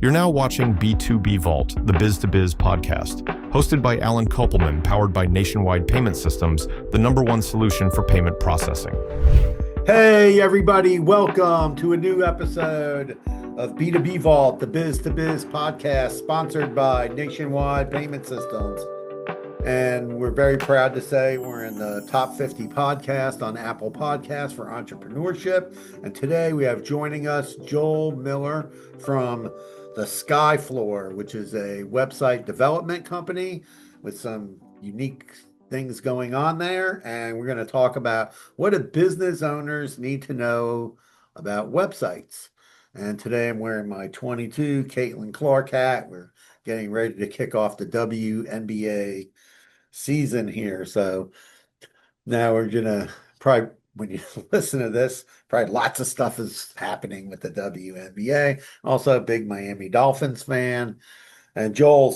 You're now watching B2B Vault, the Biz-to-Biz podcast, hosted by Alan Kopelman, powered by Nationwide Payment Systems, the #1 solution for payment processing. Hey, everybody. Welcome to a new episode of B2B Vault, the Biz-to-Biz podcast, sponsored by Nationwide Payment Systems. And we're very proud to say we're in the top 50 podcast on Apple Podcasts for entrepreneurship. And today we have joining us Joel Miller from the Skyfloor, which is a website development company with some unique things going on there. And we're going to talk about what do business owners need to know about websites. And today I'm wearing my 22 Caitlin Clark hat. We're getting ready to kick off the WNBA season here. So now we're gonna probably, when you listen to this, probably lots of stuff is happening with the WNBA. Also a big Miami Dolphins fan. And Joel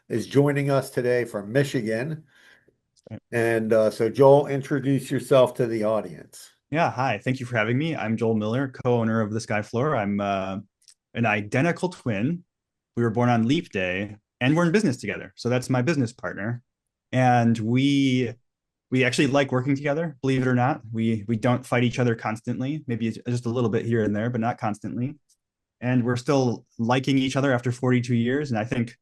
is joining us today from Michigan. And so Joel, introduce yourself to the audience. Yeah, hi. Thank you for having me. I'm Joel Miller, co-owner of the Skyfloor. I'm an identical twin. We were born on Leap Day, and we're in business together. So that's my business partner. And we actually like working together, believe it or not. We don't fight each other constantly, maybe just a little bit here and there, but not constantly. And we're still liking each other after 42 years. And I think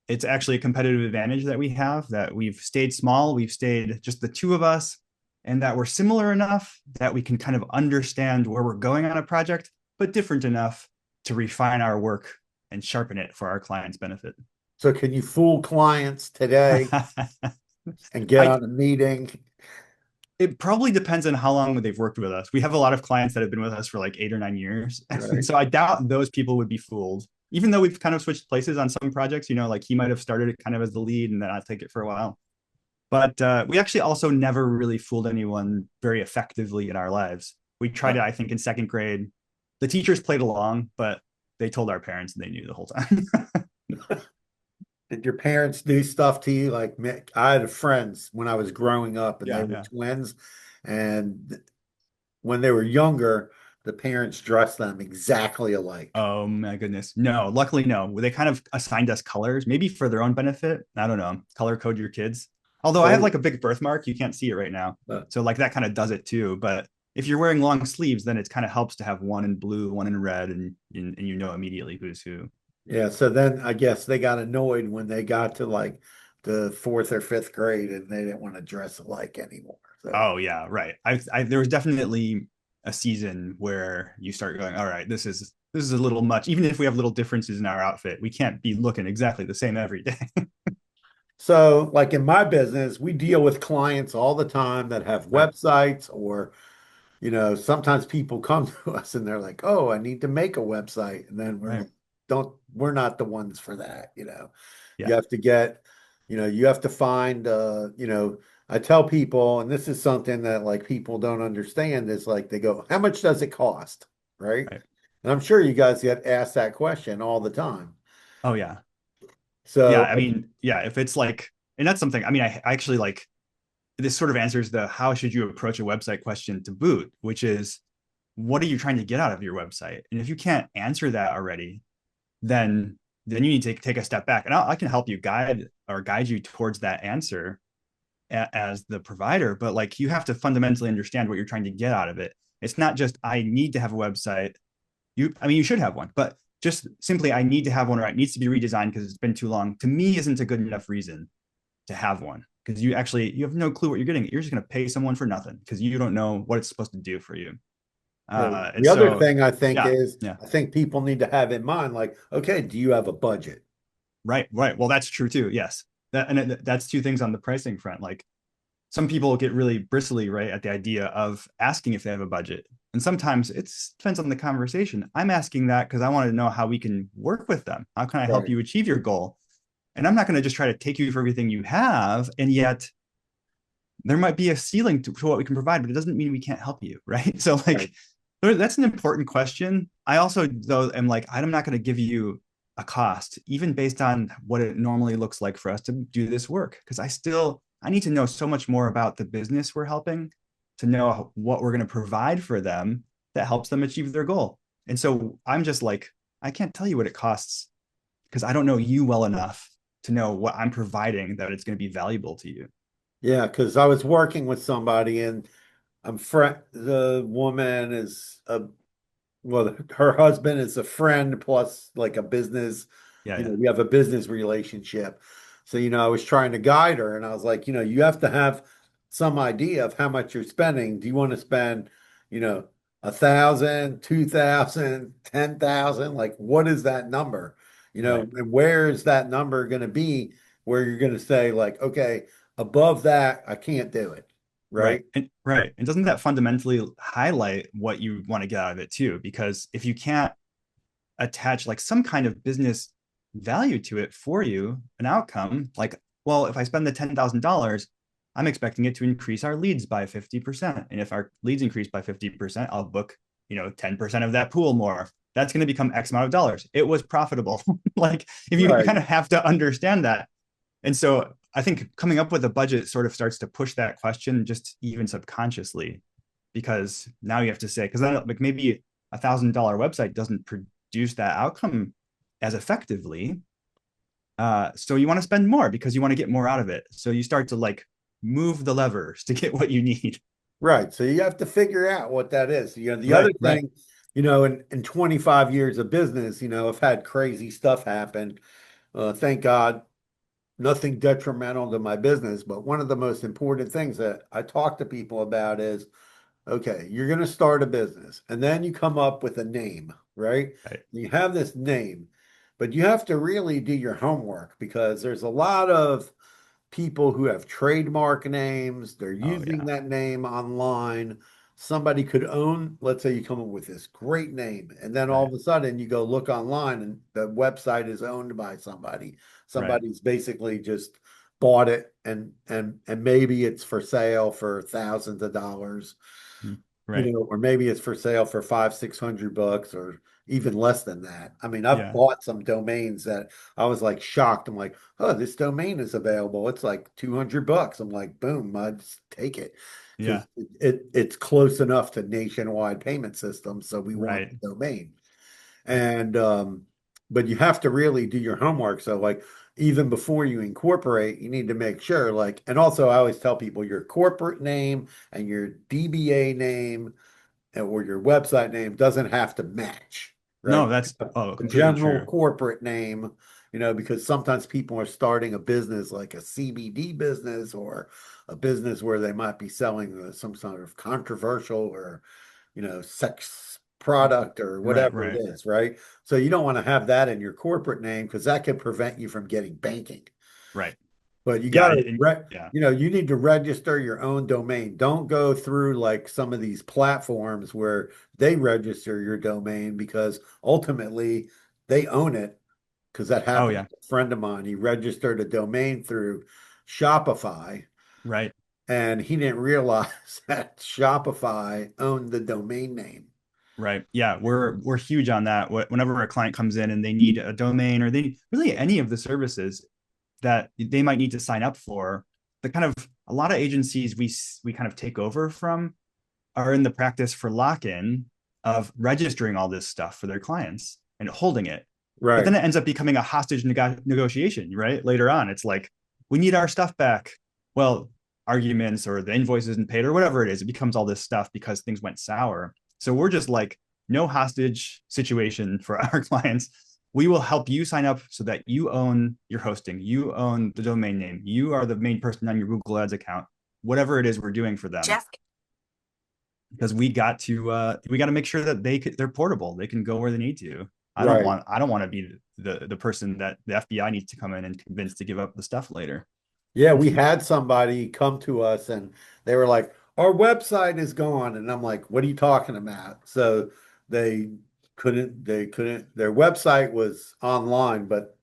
it's actually a competitive advantage that we have, that we've stayed small, we've stayed just the two of us, and that we're similar enough that we can kind of understand where we're going on a project, but different enough to refine our work and sharpen it for our clients' benefit. So can you fool clients today and get on a meeting? It probably depends on how long they've worked with us. We have a lot of clients that have been with us for like 8 or 9 years. Right. So I doubt those people would be fooled, even though we've kind of switched places on some projects. You know, like he might have started it kind of as the lead and then I'll take it for a while. But we actually also never really fooled anyone very effectively in our lives. We tried it, I think, in 2nd grade. The teachers played along, but they told our parents and they knew the whole time. Did your parents do stuff to you? Like, I had friends when I was growing up and they were twins. And when they were younger, the parents dressed them exactly alike. Oh my goodness. No, luckily, no. They kind of assigned us colors, maybe for their own benefit. I don't know. Color code your kids. Although I have like a big birthmark, you can't see it right now. So like that kind of does it too. But if you're wearing long sleeves, then it kind of helps to have one in blue, one in red, and you know immediately who's who. Yeah, so then I guess they got annoyed when they got to like the 4th or 5th grade and they didn't want to dress alike anymore. So. Oh yeah, right. There was definitely a season where you start going, all right, this is a little much. Even if we have little differences in our outfit, we can't be looking exactly the same every day. So like in my business, we deal with clients all the time that have websites or, you know, sometimes people come to us and they're like, oh, I need to make a website. And then we're not the ones for that, you know. You have to get, you know, you have to find, you know, I tell people, and this is something that like people don't understand, is like they go, how much does it cost? Right. And I'm sure you guys get asked that question all the time. Oh yeah. So yeah, I mean, yeah, if it's like, and that's something, I mean, I actually like, this sort of answers the how should you approach a website question to boot, which is, what are you trying to get out of your website? And if you can't answer that already, then you need to take a step back. And I can help you guide you towards that answer as the provider. But like, you have to fundamentally understand what you're trying to get out of it. It's not just, I need to have a website. You should have one, but just simply, I need to have one, or it needs to be redesigned because it's been too long, to me isn't a good enough reason to have one. Because you have no clue what you're getting. You're just going to pay someone for nothing because you don't know what it's supposed to do for you. The other thing I think is, I think people need to have in mind, like, okay, do you have a budget? Right. Well, that's true too. Yes. That's two things on the pricing front. Like, some people get really bristly, right, at the idea of asking if they have a budget. And sometimes it depends on the conversation. I'm asking that because I want to know how we can work with them. How can I help you achieve your goal? And I'm not going to just try to take you for everything you have. And yet there might be a ceiling to what we can provide, but it doesn't mean we can't help you. Right. So like, that's an important question. I also, though, am like, I'm not going to give you a cost, even based on what it normally looks like for us to do this work. Because I need to know so much more about the business we're helping to know what we're going to provide for them that helps them achieve their goal. And so I'm just like, I can't tell you what it costs because I don't know you well enough to know what I'm providing that it's going to be valuable to you. Yeah, because I was working with somebody and the woman is well, her husband is a friend plus like a business, Yeah, yeah, we have a business relationship. So, I was trying to guide her and I was like, you have to have some idea of how much you're spending. Do you want to spend, you know, 1,000, 2,000, 10,000? Like, what is that number? right. And where is that number going to be where you're going to say, like, okay, above that, I can't do it. Right. Right. And right. And doesn't that fundamentally highlight what you want to get out of it too? Because if you can't attach like some kind of business value to it for you, an outcome, like, well, if I spend the $10,000, I'm expecting it to increase our leads by 50%. And if our leads increase by 50%, I'll book, 10% of that pool more. That's going to become X amount of dollars. It was profitable. Like if you Right. kind of have to understand that. And so I think coming up with a budget sort of starts to push that question just even subconsciously, because now you have to say, because then like maybe $1,000 website doesn't produce that outcome as effectively. So you want to spend more because you want to get more out of it. So you start to like move the levers to get what you need. Right. So you have to figure out what that is. The other Right, right. thing, in 25 years of business, I've had crazy stuff happen. Thank God, nothing detrimental to my business. But one of the most important things that I talk to people about is, okay, you're going to start a business and then you come up with a name, right? Right. You have this name, but you have to really do your homework because there's a lot of people who have trademark names. They're Oh using yeah. that name online. Somebody could own, let's say you come up with this great name, and then all Right. of a sudden you go look online and the website is owned by somebody. Right. Somebody's basically just bought it and maybe it's for sale for thousands of dollars, Mm. Right. or maybe it's for sale for 500-600 bucks or even less than that. I mean, I've Yeah. bought some domains that I was like shocked. I'm like, oh, this domain is available. It's like 200 bucks. I'm like, boom, I just take it Yeah. because it's close enough to nationwide payment systems. So we want Right. the domain. Right. And but you have to really do your homework. So like even before you incorporate, you need to make sure like, and also I always tell people your corporate name and your DBA name or your website name doesn't have to match, No, right? that's A completely general true. corporate name, because sometimes people are starting a business like a CBD business or a business where they might be selling some sort of controversial or, sex product or Right. whatever it Right. is, right? So you don't want to have that in your corporate name because that could prevent you from getting banking. Right. But you Yeah. got to, Yeah. you need to register your own domain. Don't go through like some of these platforms where they register your domain because ultimately they own it. Because that Oh happened yeah. to a friend of mine. He registered a domain through Shopify Right. and he didn't realize that Shopify owned the domain name. Right. Yeah, we're huge on that. Whenever a client comes in and they need a domain or they really any of the services that they might need to sign up for, the kind of a lot of agencies we kind of take over from are in the practice for lock-in of registering all this stuff for their clients and holding it. But then Right. it ends up becoming a hostage negotiation, right? Later on, it's like, we need our stuff back. Well, arguments or the invoice isn't paid or whatever it is, it becomes all this stuff because things went sour. So we're just like, no hostage situation for our clients. We will help you sign up so that you own your hosting, you own the domain name, you are the main person on your Google Ads account, whatever it is we're doing for them. Jeff. Because we got to make sure that they're portable. They can go where they need to. Right. I don't want to be the person that the FBI needs to come in and convince to give up the stuff later. Yeah, we had somebody come to us and they were like, our website is gone. And I'm like, what are you talking about? So they their website was online, but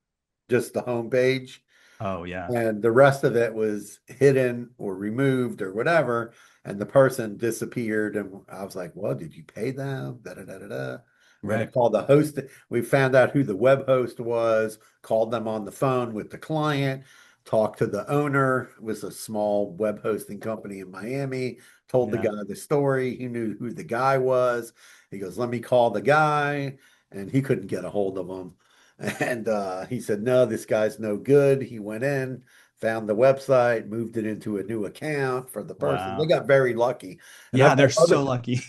just the homepage. Oh yeah. And the rest of it was hidden or removed or whatever. And the person disappeared. And I was like, well, did you pay them? Da, da, da, da, da. We had to Right. call the host. We found out who the web host was, called them on the phone with the client, talked to the owner. It was a small web hosting company in Miami, told the Yeah. guy the story. He knew who the guy was. He goes, let me call the guy. and he couldn't get a hold of him. And he said, no, this guy's no good. He went in, found the website, moved it into a new account for the person. They Wow. got very lucky. And I've Yeah, had they're so lucky.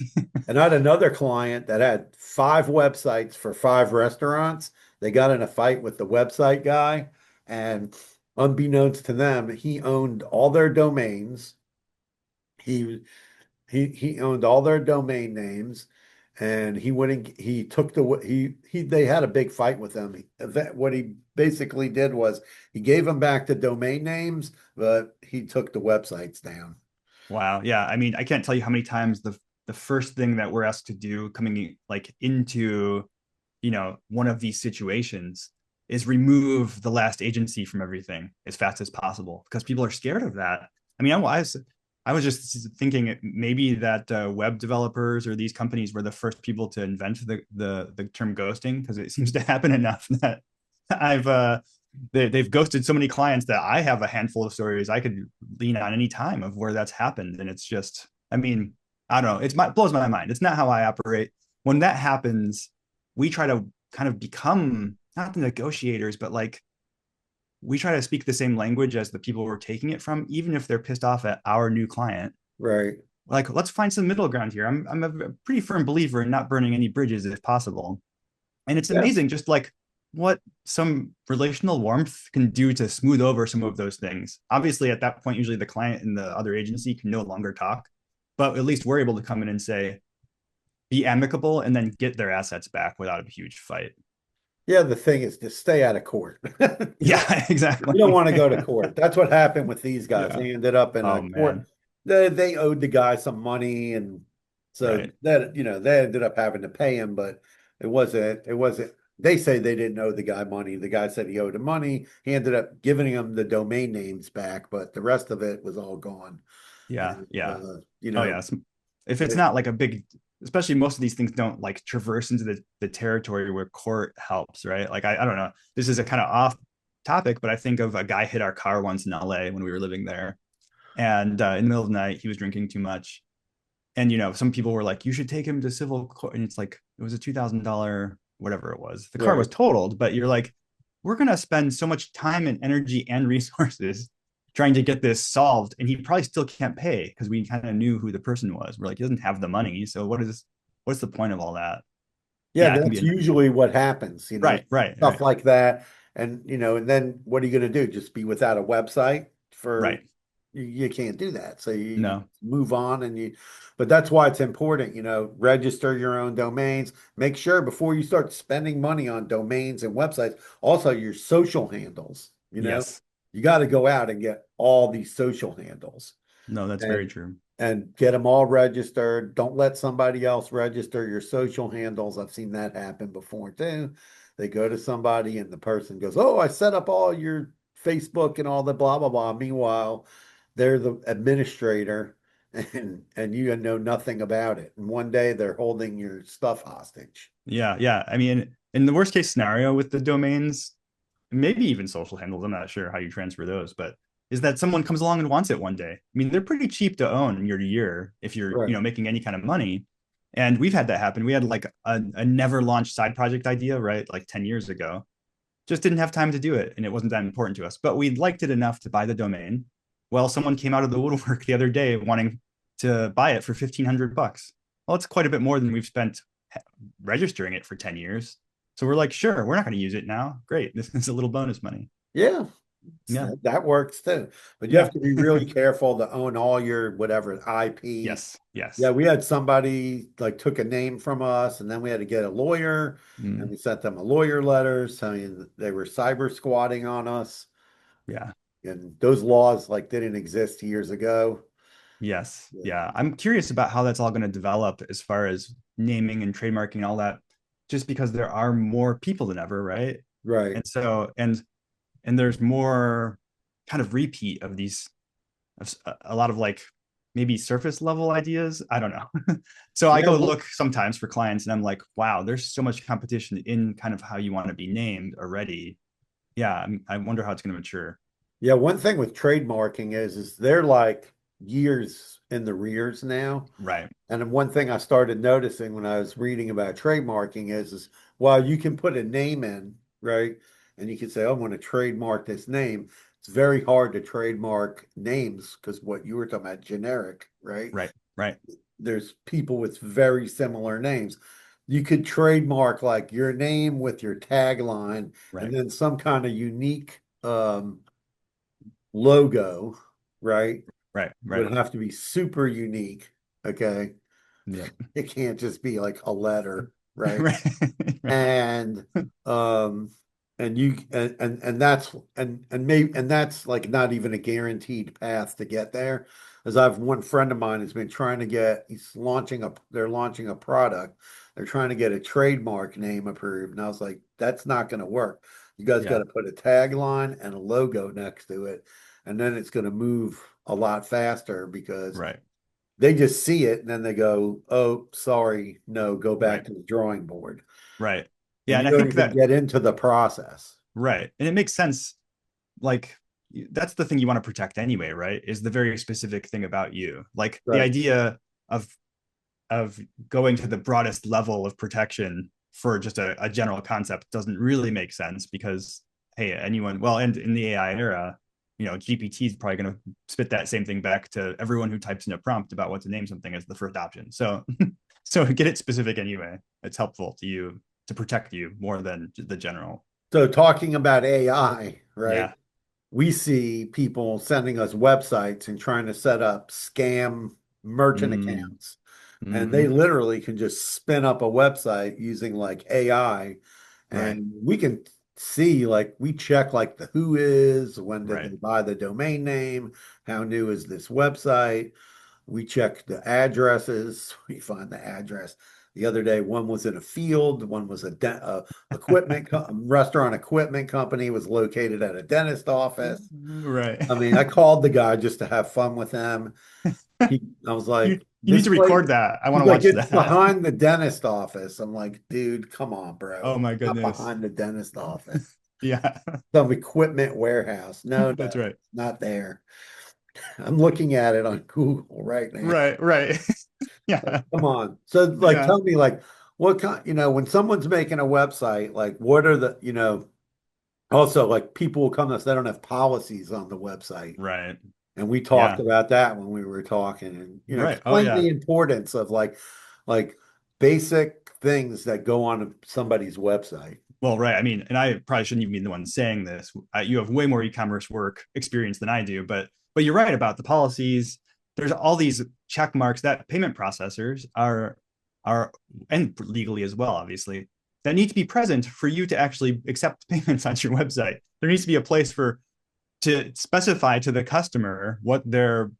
and I had another client that had 5 websites for 5 restaurants. They got in a fight with the website guy, and unbeknownst to them, he owned all their domains. He he owned all their domain names, and he went and he took he they had a big fight with them. What he basically did was he gave them back the domain names, but he took the websites down. Wow. Yeah. I mean, I can't tell you how many times the first thing that we're asked to do coming like into, one of these situations is remove the last agency from everything as fast as possible because people are scared of that. I mean, I was just thinking maybe that web developers or these companies were the first people to invent the term ghosting because it seems to happen enough that I've they've ghosted so many clients that I have a handful of stories I could lean on any time of where that's happened. And it's just, I mean, I don't know. It blows my mind. It's not how I operate. When that happens, we try to kind of become not the negotiators, but like we try to speak the same language as the people we're taking it from, even if they're pissed off at our new client. Right. Like, let's find some middle ground here. I'm a pretty firm believer in not burning any bridges if possible. And it's Yeah. amazing just like what some relational warmth can do to smooth over some of those things. Obviously, at that point, usually the client and the other agency can no longer talk, but at least we're able to come in and say, be amicable and then get their assets back without a huge fight. Yeah, the thing is to stay out of court. Yeah, exactly. You don't want to go to court. That's what happened with these guys. Yeah. They ended up in Oh a court. man. They owed the guy some money, and so Right. that they ended up having to pay him. But it wasn't. They say they didn't owe the guy money. The guy said he owed him money. He ended up giving him the domain names back, but the rest of it was all gone. Yeah. And Yeah. Oh yeah. If it's it- not like a big, especially most of these things don't like traverse into the territory where court helps, right? Like I don't know. This is a kind of off topic, but I think of a guy hit our car once in LA when we were living there. And in the middle of the night, he was drinking too much. And some people were like, you should take him to civil court. And it's like, it was a $2,000, whatever it was. The car was right. totaled, but you're like, we're gonna spend so much time and energy and resources trying to get this solved. And he probably still can't pay because we kind of knew who the person was. We're like, he doesn't have the money. So what's the point of all that? Yeah, Yeah, it can be that's annoying. usually what happens, Right, right, stuff right, like that. And and then what are you going to do? Just be without a website for right. you can't do that. So you No, move on but that's why it's important, register your own domains. Make sure before you start spending money on domains and websites, also your social handles, yes. you got to go out and get all these social handles No, that's very and true. get them all registered. Don't let somebody else register your social handles. I've seen that happen before too. They go to somebody and the person goes, "Oh, I set up all your Facebook and all the blah blah blah." Meanwhile, they're the administrator and you know nothing about it. And one day they're holding your stuff hostage. Yeah, yeah. I mean, in the worst case scenario with the domains, maybe even social handles, I'm not sure how you transfer those, but is that someone comes along and wants it one day. I mean, they're pretty cheap to own year to year if you're, Right. making any kind of money. And we've had that happen. We had like a never launched side project idea, right? Like 10 years ago. Just didn't have time to do it. And it wasn't that important to us, but we liked it enough to buy the domain. Well, someone came out of the woodwork the other day wanting to buy it for $1,500. Well, it's quite a bit more than we've spent registering it for 10 years. So we're like, sure, we're not going to use it now. Great. This is a little bonus money. Yeah. Yeah. That works too. But you Yeah. have to be really careful to own all your whatever IP. Yes. Yeah, Yes. we had somebody like took a name from us, and then we had to get a lawyer, and Mm, we sent them a lawyer letter saying they were cyber squatting on us. yeah. And those laws like didn't exist years ago. Yes. Yeah. Yeah. I'm curious about how that's all going to develop as far as naming and trademarking and all that, just because there are more people than ever, right? Right. And so, and there's more kind of repeat of these, a lot of like maybe surface level ideas. I don't know. So I Yeah. go look sometimes for clients and I'm like, wow, there's so much competition in kind of how you want to be named already. Yeah. I wonder how it's going to mature. Yeah, one thing with trademarking is they're like years in the rears now. Right. And then one thing I started noticing when I was reading about trademarking is while you can put a name in, right? And you can say, I'm going to trademark this name. It's very hard to trademark names because what you were talking about, generic, right? Right. Right. There's people with very similar names. You could trademark like your name with your tagline and Right. then some kind of unique logo, right? Right. Right. Would have to be super unique. Okay. Yep. It can't just be like a letter, right? Right. Right. And um you and that's and maybe and that's like not even a guaranteed path to get there. As I've one friend of mine has been trying to get, they're launching a product. They're trying to get a trademark name approved. And I was like, that's not going to work. You guys got Yeah. to put a tagline and a logo next to it. And then it's going to move a lot faster because Right. they just see it and then they go, oh, sorry, no, go back Right. to the drawing board. Right. Yeah. And And you I don't think even that, get into the process. right. And it makes sense. Like, that's the thing you want to protect anyway, right? Is the very specific thing about you. Like the Right. idea of going to the broadest level of protection for just a general concept doesn't really make sense because, hey, anyone, well, and in the AI era, GPT is probably going to spit that same thing back to everyone who types in a prompt about what to name something as the first option. So, so get it specific anyway. It's helpful to you to protect you more than the general. So talking about AI, right? Yeah. We see people sending us websites and trying to set up scam merchant Mm, accounts. And they hmm. literally can just spin up a website using like AI. Right. And we can see, like, we check like the who is, when did Right. they buy the domain name, how new is this website. We check the addresses. We find the address. The other day, one was in a field, one was a restaurant equipment company was located at a dentist office. Right. I mean, I called the guy just to have fun with him. I was you like, you need this to place, record that. I want he's to like, watch it's that. behind the dentist office. I'm like, dude, come on, Oh bro. my Not goodness. behind the dentist office. Yeah. Some equipment warehouse. No, That's no, right. not there. I'm looking at it on Google right now. Right, right. Like, Yeah. come on. So, like, Yeah. tell me, like, what kind, when someone's making a website, like, what are also, like, people will come to us, they don't have policies on the website. Right. And we talked Yeah. about that when we were talking, and Right. Oh explain yeah. the importance of like basic things that go on somebody's website. Well, right. I mean, and I probably shouldn't even be the one saying this. You have way more e-commerce work experience than I do, but you're right about the policies. There's all these check marks that payment processors are and legally as well, obviously, that need to be present for you to actually accept payments on your website. There needs to be a place to specify to the customer what they're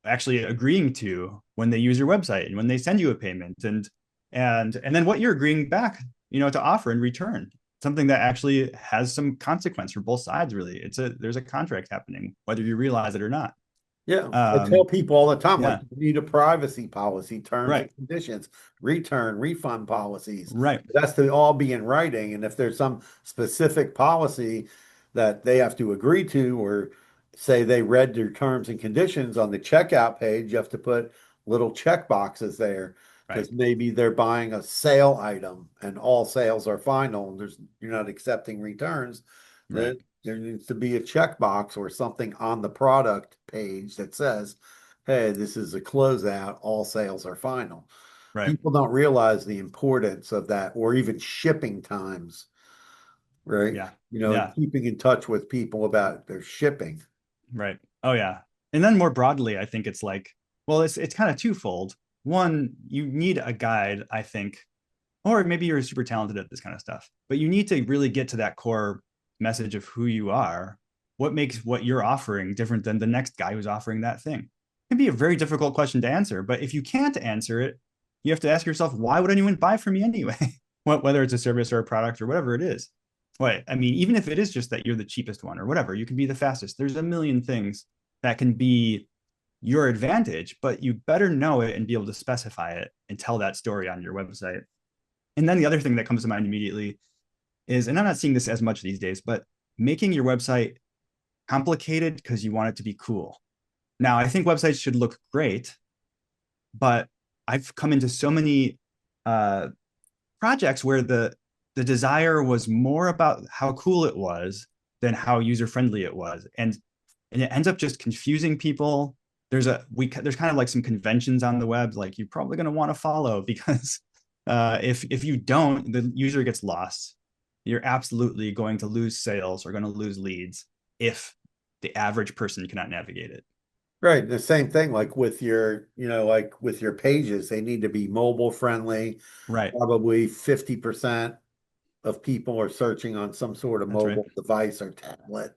actually agreeing to when they use your website and when they send you a payment, and then what you're agreeing back, to offer in return, something that actually has some consequence for both sides. Really, there's a contract happening whether you realize it or not. Yeah, I tell people all the time, like, Yeah. you need a privacy policy, terms Right. and conditions, return, refund policies. Right. That's to all be in writing. And if there's some specific policy that they have to agree to, or say they read their terms and conditions on the checkout page, you have to put little check boxes there Right. because maybe they're buying a sale item and all sales are final and you're not accepting returns. Right. Then there needs to be a checkbox or something on the product page that says, hey, this is a closeout, all sales are final. Right. People don't realize the importance of that, or even shipping times, right? Yeah. Yeah. Keeping in touch with people about their shipping. Right. Oh yeah. And then more broadly, I think it's like, well, it's kind of twofold. One, you need a guide, I think, or maybe you're super talented at this kind of stuff, but you need to really get to that core message of who you are. What makes what you're offering different than the next guy who's offering that thing? It can be a very difficult question to answer, but if you can't answer it, you have to ask yourself, why would anyone buy from me anyway? Whether it's a service or a product or whatever it is. What I mean, even if it is just that you're the cheapest one or whatever, you can be the fastest. There's a million things that can be your advantage, but you better know it and be able to specify it and tell that story on your website. And then the other thing that comes to mind immediately is, and I'm not seeing this as much these days, but making your website complicated because you want it to be cool. Now, I think websites should look great, but I've come into so many projects where the desire was more about how cool it was than how user friendly it was, and it ends up just confusing people. There's kind of like some conventions on the web like you're probably going to want to follow because if you don't, the user gets lost. You're absolutely going to lose sales or going to lose leads if the average person cannot navigate it. Right. The same thing, like with your, like with your pages, they need to be mobile friendly. Right. Probably 50% of people are searching on some sort of That's right. mobile device or tablet,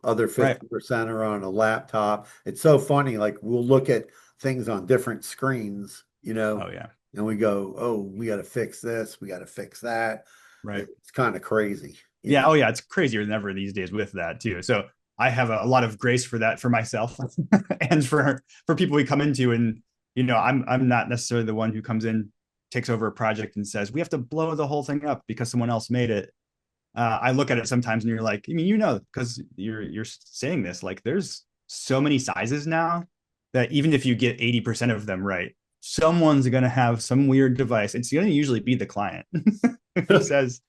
other Right. 50% are on a laptop. It's so funny. Like we'll look at things on different screens, Oh yeah. and we go, oh, we got to fix this. We got to fix that. Right. It's kind of crazy, Yeah. Oh yeah. It's crazier than ever these days with that too. So I have a lot of grace for that for myself and for people we come into. And I'm not necessarily the one who comes in, takes over a project and says we have to blow the whole thing up because someone else made it. I look at it sometimes and you're like, I mean, because you're saying this, like there's so many sizes now that even if you get 80% of them right, someone's going to have some weird device. It's going to usually be the client who says,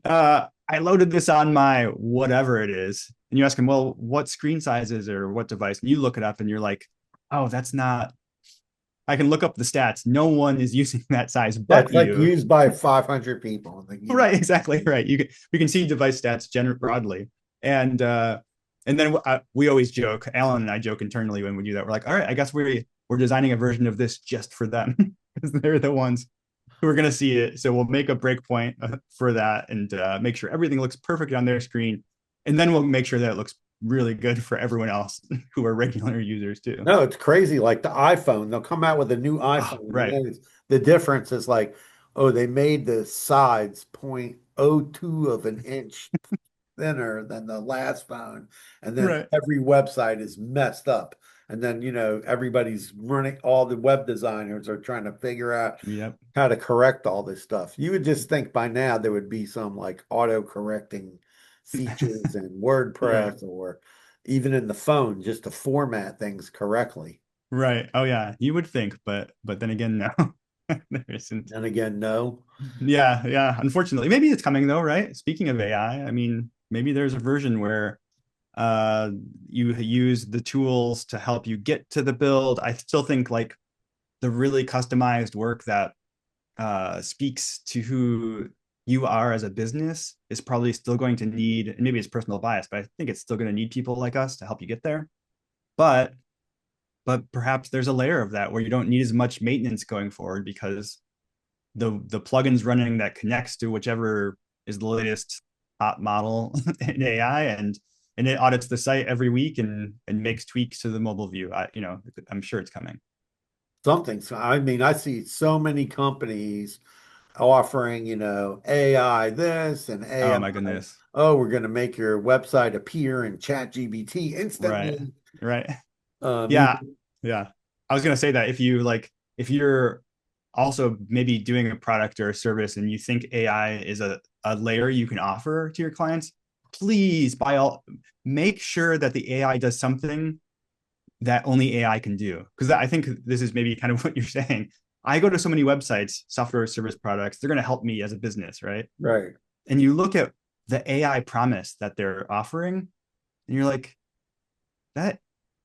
I loaded this on my whatever it is. And you ask them, well, what screen sizes or what device? And you look it up and you're like, oh, that's not, I can look up the stats. No one is using that size but it's like you. used by 500 people. Right, exactly right. We can see device stats broadly, and then we always joke. Alan and I joke internally when we do that. We're like, all right, I guess we're designing a version of this just for them because they're the ones who are going to see it. So we'll make a breakpoint for that and make sure everything looks perfect on their screen, and then we'll make sure that it looks really good for everyone else who are regular users too. No, it's crazy. Like the iPhone, they'll come out with a new Oh, iPhone. right. And then the difference is like, oh, they made the sides 0.02 of an inch thinner than the last phone. And then Right. every website is messed up. And then, everybody's running, all the web designers are trying to figure out Yep. how to correct all this stuff. You would just think by now there would be some like auto correcting features in Right. WordPress or even in the phone just to format things correctly. Right. Oh yeah, you would think, but then again, no, there isn't. And again, no. Yeah, yeah. Unfortunately, maybe it's coming though, right? Speaking of AI, I mean, maybe there's a version where you use the tools to help you get to the build. I still think like the really customized work that speaks to who you are as a business is probably still going to need, and maybe it's personal bias, but I think it's still going to need people like us to help you get there. But perhaps there's a layer of that where you don't need as much maintenance going forward because the plugins running that connects to whichever is the latest hot model in AI, and it audits the site every week and makes tweaks to the mobile view. I'm sure it's coming. Something. So, I mean, I see so many companies offering, AI this and Oh AI. my goodness. Oh, we're going to make your website appear in ChatGPT Right. instantly. Right. You, Yeah. Yeah. I was gonna say that if you're also maybe doing a product or a service and you think AI is a layer you can offer to your clients, please by all make sure that the AI does something that only AI can do. Because I think this is maybe kind of what you're saying. I go to so many websites, software service products, they're going to help me as a business, right? right. And you look at the AI promise that they're offering, and you're like, that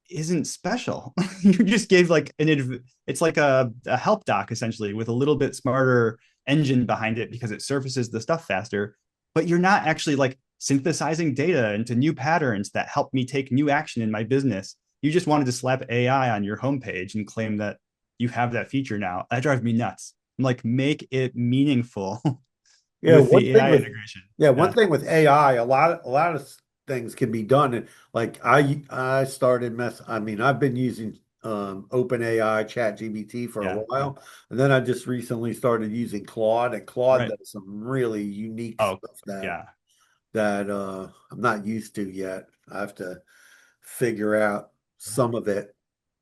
isn't special. You just gave like it's like a help doc essentially with a little bit smarter engine behind it because it surfaces the stuff faster, but you're not actually like synthesizing data into new patterns that help me take new action in my business. You just wanted to slap AI on your homepage and claim that you have that feature now. That drives me nuts. I'm like, make it meaningful Yeah, with the AI integration. one Yeah. thing with AI, a lot of things can be done. And like I started I mean, I've been using OpenAI ChatGPT for a Yeah. Yeah. while, and then I just recently started using Claude, and Claude Right. does some really unique Oh, stuff that yeah. I'm not used to yet. I have to figure out some of it,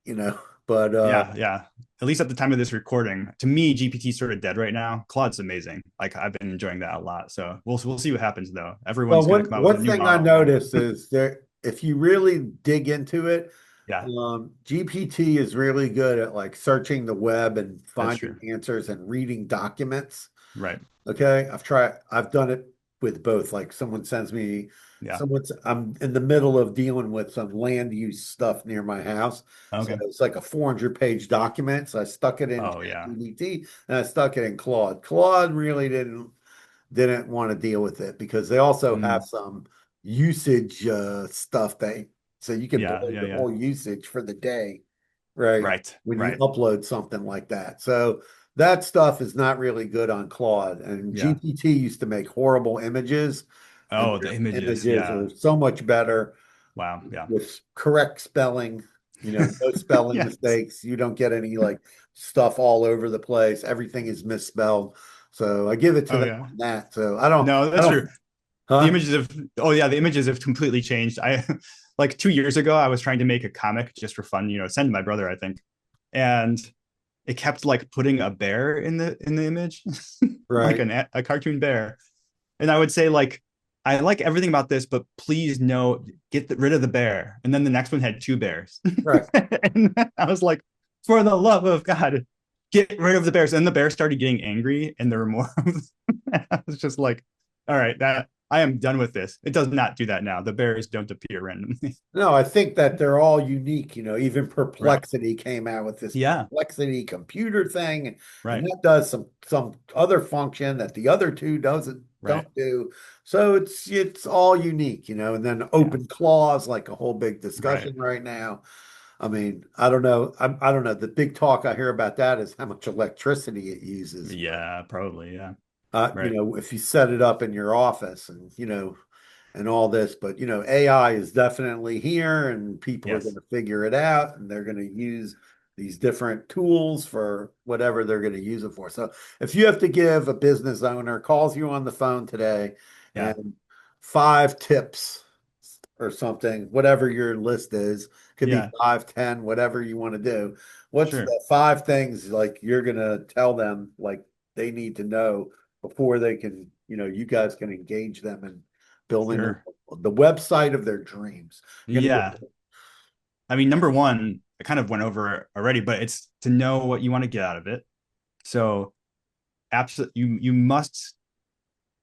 you know. But Yeah, yeah. At least at the time of this recording, to me, GPT's sort of dead right now. Claude's amazing. Like I've been enjoying that a lot. So we'll see what happens though. well, Everyone's going to one come out with a one new thing I model. noticed is there if you really dig into it, Yeah, GPT is really good at like searching the web and that's finding true. answers and reading documents. Right. Okay. I've done it with both. Like someone sends me, Yeah. I'm in the middle of dealing with some land use stuff near my house. So Okay. it's like a 400-page document. So I stuck it in Oh yeah. ChatGPT and I stuck it in Claude. Claude really didn't want to deal with it because they also have Mm, some usage stuff so you can yeah. blow Yeah. your Yeah. whole usage for the day, right? Right. When you Right. upload something like that. So that stuff is not really good on Claude. And Yeah. GPT used to make horrible images, and Oh, the their images. images Yeah. are so much better Wow. Yeah. with correct spelling, no spelling Yes. mistakes. You don't get any like stuff all over the place. Everything is misspelled. So I give it to Oh them yeah. on that. So No, I that's don't, true. The huh? images have oh yeah, the images have completely changed. I like 2 years ago, I was trying to make a comic just for fun, send to my brother, I think. And it kept like putting a bear in the image, like Right, a cartoon bear. And I would say like, I like everything about this, but please no, rid of the bear. And then the next one had two bears. right. And I was like, for the love of God, get rid of the bears. And the bear started getting angry, and there were more of them. I was just like, all right, that I am done with this. It does not do that now. The bears don't appear randomly. No, I think that they're all unique. Even Right. Perplexity came out with this Yeah. Perplexity computer thing, and Right. that does some other function that the other two doesn't Right. don't do. So it's all unique, and then Yeah. open clause, like a whole big Right. discussion right now. I mean, I don't know. I don't know. The big talk I hear about that is how much electricity it uses. Yeah. Probably. Yeah. Right. If you set it up in your office and all this, but AI is definitely here and people are going Yes. to figure it out and they're going to use these different tools for whatever they're going to use it for. So if you have to give a business owner calls you on the phone today Yeah. and 5 tips or something, whatever your list is, could be Yeah. 5, 10, whatever you want to do. What's Sure. the 5 things like you're gonna tell them like they need to know before they can, you guys can engage them in building Sure. the website of their dreams. You're gonna Yeah. I mean, number one, I kind of went over already, but it's to know what you want to get out of it. So absolutely, you must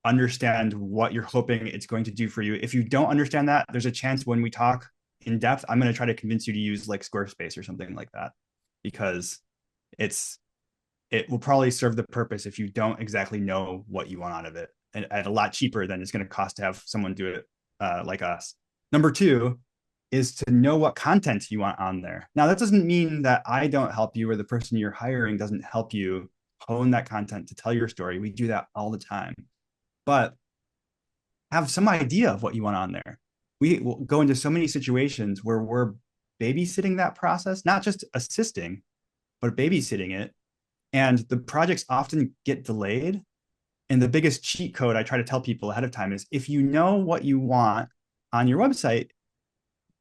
understand what you're hoping it's going to do for you. If you don't understand that, there's a chance when we talk in depth, I'm going to try to convince you to use like Squarespace or something like that, because it's it will probably serve the purpose if you don't exactly know what you want out of it, and at a lot cheaper than it's going to cost to have someone do it like us. Number two is to know what content you want on there. Now, that doesn't mean that I don't help you or the person you're hiring doesn't help you hone that content to tell your story. We do that all the time. But have some idea of what you want on there. We will go into so many situations where we're babysitting that process, not just assisting, but babysitting it. And the projects often get delayed. And the biggest cheat code I try to tell people ahead of time is if you know what you want on your website,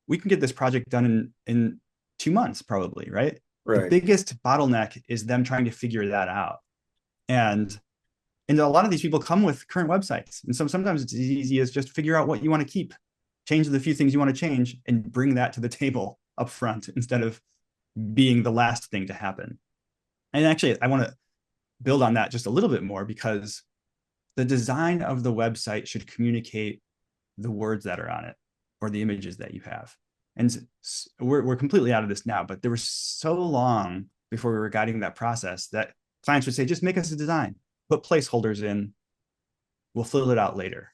we can get this project done in 2 months, probably, right? The right. biggest bottleneck is them trying to figure that out. And and a lot of these people come with current websites. And so sometimes it's as easy as just figure out what you want to keep, change the few things you want to change, and bring that to the table up front instead of being the last thing to happen. And actually, I want to build on that just a little bit more, because the design of the website should communicate the words that are on it or the images that you have. And we're completely out of this now, but there was so long before we were guiding that process that clients would say, just make us a design, put placeholders in, we'll fill it out later.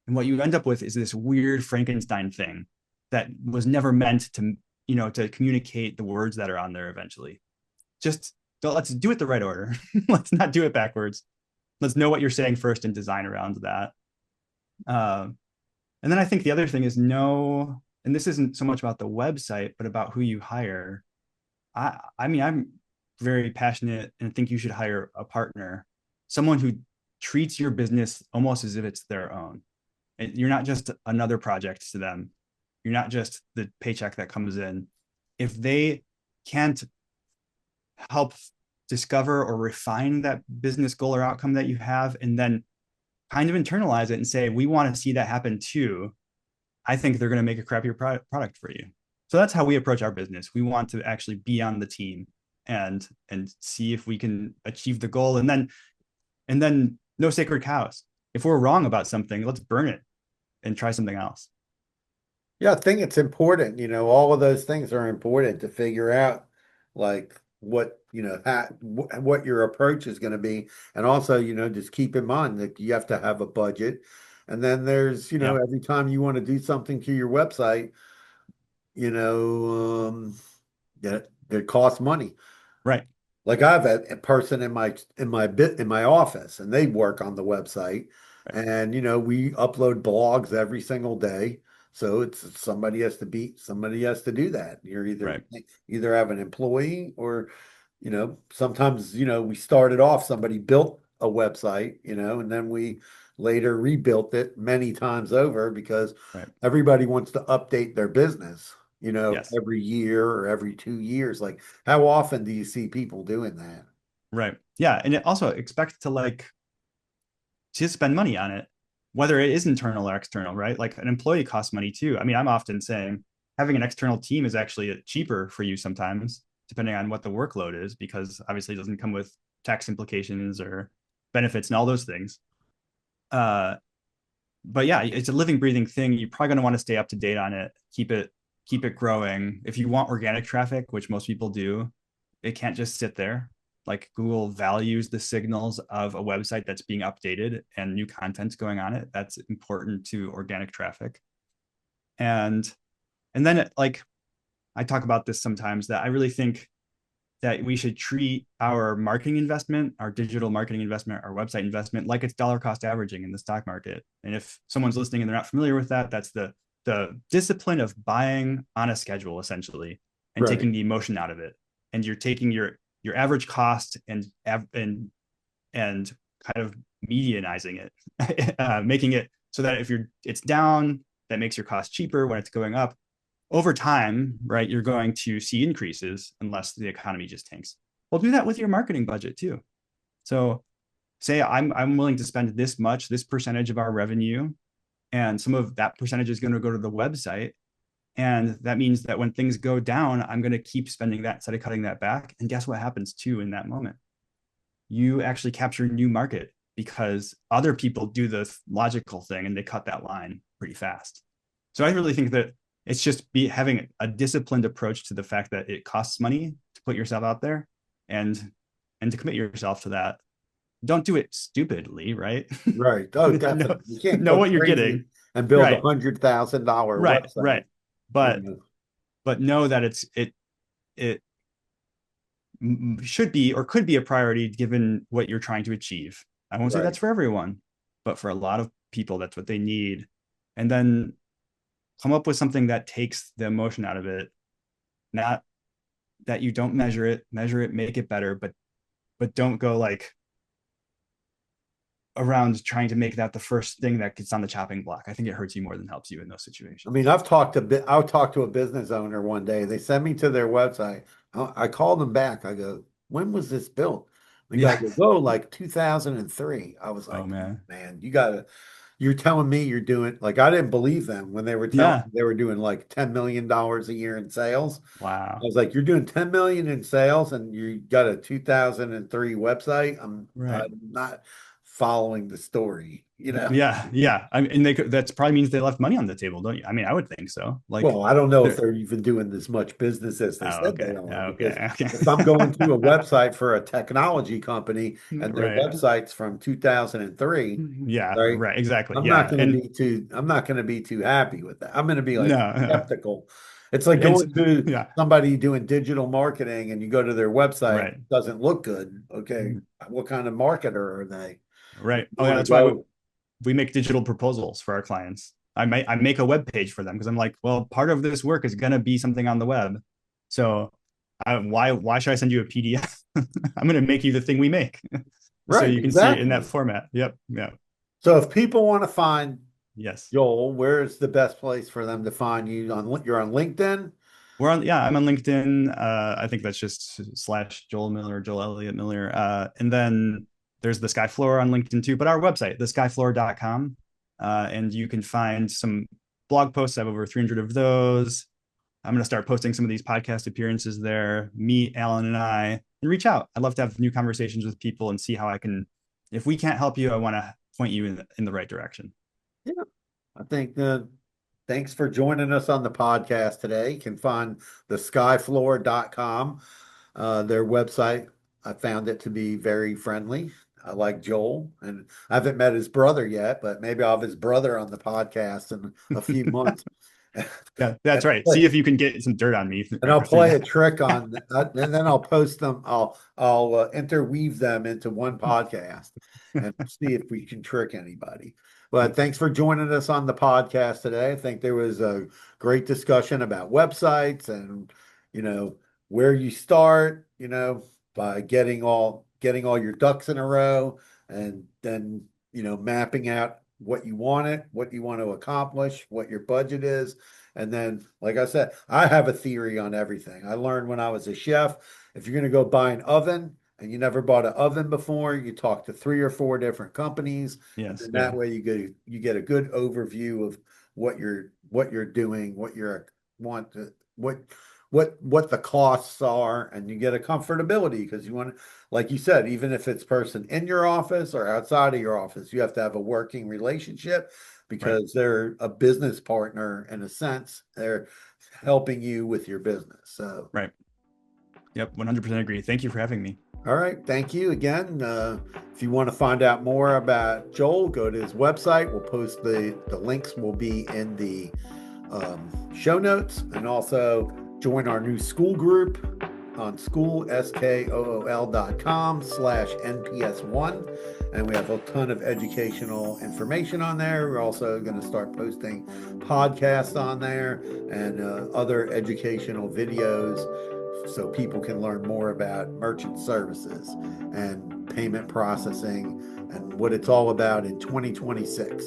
And what you end up with is this weird Frankenstein thing that was never meant to communicate the words that are on there eventually. Just let's do it the right order. Let's not do it backwards. Let's know what you're saying first and design around that. And then I think the other thing is know, and this isn't so much about the website, but about who you hire. I mean, I'm very passionate and think you should hire a partner, someone who treats your business almost as if it's their own. And you're not just another project to them. You're not just the paycheck that comes in. If they can't help discover or refine that business goal or outcome that you have, and then kind of internalize it and say, we want to see that happen too, I think they're going to make a crappier product for you. So that's how we approach our business. We want to actually be on the team and see if we can achieve the goal. And then And then no sacred cows. If we're wrong about something, let's burn it and try something else. Yeah, I think it's important. All of those things are important to figure out, like what, what your approach is going to be. And also, just keep in mind that you have to have a budget. And then there's, Yeah. every time you want to do something to your website, you know, that costs money. Right. Like I have a person in my office, and they work on the website, Right. and we upload blogs every single day. So it's somebody has to do that. You're Right. either have an employee, or sometimes we started off, somebody built a website, and then we later rebuilt it many times over, because Right. everybody wants to update their business, Yes. every year or every 2 years. Like, how often do you see people doing that? Right. Yeah. And it also expect to to spend money on it, whether it is internal or external, right? Like an employee costs money too. I mean, I'm often saying having an external team is actually cheaper for you sometimes, depending on what the workload is, because obviously it doesn't come with tax implications or benefits and all those things. But yeah, it's a living, breathing thing. You're probably going to want to stay up to date on it, keep it growing. If you want organic traffic, which most people do, it can't just sit there. Like Google values the signals of a website that's being updated and new content's going on it. That's important to organic traffic. And then like I talk about this sometimes, that I really think that we should treat our marketing investment, our digital marketing investment, our website investment, like it's dollar cost averaging in the stock market. And if someone's listening and they're not familiar with that, that's the discipline of buying on a schedule, essentially, and Right. taking the emotion out of it. And you're taking your average cost and kind of medianizing it, making it so that if it's down, that makes your cost cheaper. When it's going up, over time, right, you're going to see increases unless the economy just tanks. Well, do that with your marketing budget too. So say I'm willing to spend this percentage of our revenue, and some of that percentage is going to go to the website. And that means that when things go down, I'm going to keep spending that instead of cutting that back. And guess what happens too in that moment? You actually capture a new market, because other people do the logical thing and they cut that line pretty fast. So I really think that it's just having a disciplined approach to the fact that it costs money to put yourself out there, and to commit yourself to that. Don't do it stupidly, right? Right. Oh, definitely. You can't Know go what you're crazy getting. and build a Right, $100,000 right, website. right. You But know. know that it should be or could be a priority given what you're trying to achieve. I won't say Right. that's for everyone, but for a lot of people, that's what they need. And then come up with something that takes the emotion out of it, not that you don't measure it, make it better, but don't go like around trying to make that the first thing that gets on the chopping block. I think it hurts you more than helps you in those I situations. mean, I'll talk to a business owner one day. They send me to their website. I call them back. I go, when was this built? The guy Yeah. goes, oh, like 2003. I was Oh like, man. man, you're telling me you're doing, like, I didn't believe them when they were telling Yeah. me they were doing like $10 million a year in sales. I Wow. was like, you're doing 10 million in sales and you got a 2003 website. Right. I'm not following the story. Yeah. Yeah. I mean, and that's probably means they left money on the table, don't you? I mean, I would think so. Like, Well, I don't know if they're, they're even doing as much business as they oh, said they okay. are, because Okay. Okay. if I'm going to a website for a technology company and their Right. website's from 2003, Yeah. right? Right. Exactly. I'm not Yeah. going to And be too happy with that. I'm going to be like no. skeptical. It's like And going to yeah. somebody doing digital marketing and you go to their website, Right. it doesn't look good. Okay, what kind of marketer are they? Right. You Oh yeah. want to That's why go, we make digital proposals for our clients. I make a web page for them because I'm like, well, part of this work is going to be something on the web. So why should I send you a PDF? I'm going to make you the thing we make so right, you can see it in that exactly. format. Yep. Yeah. So if people want to find Yes. Joel, where's the best place for them to find you? You're on LinkedIn? I'm on LinkedIn. I think that's just slash Joel Miller, Joel Elliott Miller. And then there's the Skyfloor on LinkedIn too, but our website, theskyfloor.com. And you can find some blog posts. I have over 300 of those. I'm going to start posting some of these podcast appearances there. Me, Alan, and I, and reach out. I'd love to have new conversations with people and see how I can if we can't help you, I want to point you in the right direction. Yeah. I think thanks for joining us on the podcast today. You can find the skyfloor.com, their website. I found it to be very friendly. I like Joel, and I haven't met his brother yet, but maybe I'll have his brother on the podcast in a few months. Yeah, that's right. See if you can get some dirt on me. And I'll play a trick on, and then I'll post them. I'll interweave them into one podcast and see if we can trick anybody. But thanks for joining us on the podcast today. I think there was a great discussion about websites and, where you start, by getting all your ducks in a row, and then, mapping out what you want to accomplish, what your budget is. And then, like I said, I have a theory on everything. I learned when I was a chef, if you're going to go buy an oven and you never bought an oven before, you talk to 3 or 4 different companies. Yes. And that way you get a good overview of what you're doing, what the costs are, and you get a comfortability, because you want to, like you said, even if it's person in your office or outside of your office, you have to have a working relationship, because they're a business partner in a sense. They're helping you with your business. So right. Yep, 100% agree. Thank you for having me. All right, thank you again. If you want to find out more about Joel, go to his website. We'll post the links will be in the show notes, and also join our new school group on skool.com/NPS1. And we have a ton of educational information on there. We're also going to start posting podcasts on there and other educational videos, so people can learn more about merchant services and payment processing and what it's all about in 2026.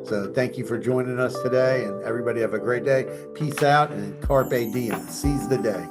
So thank you for joining us today, and everybody have a great day. Peace out, and carpe diem. Seize the day.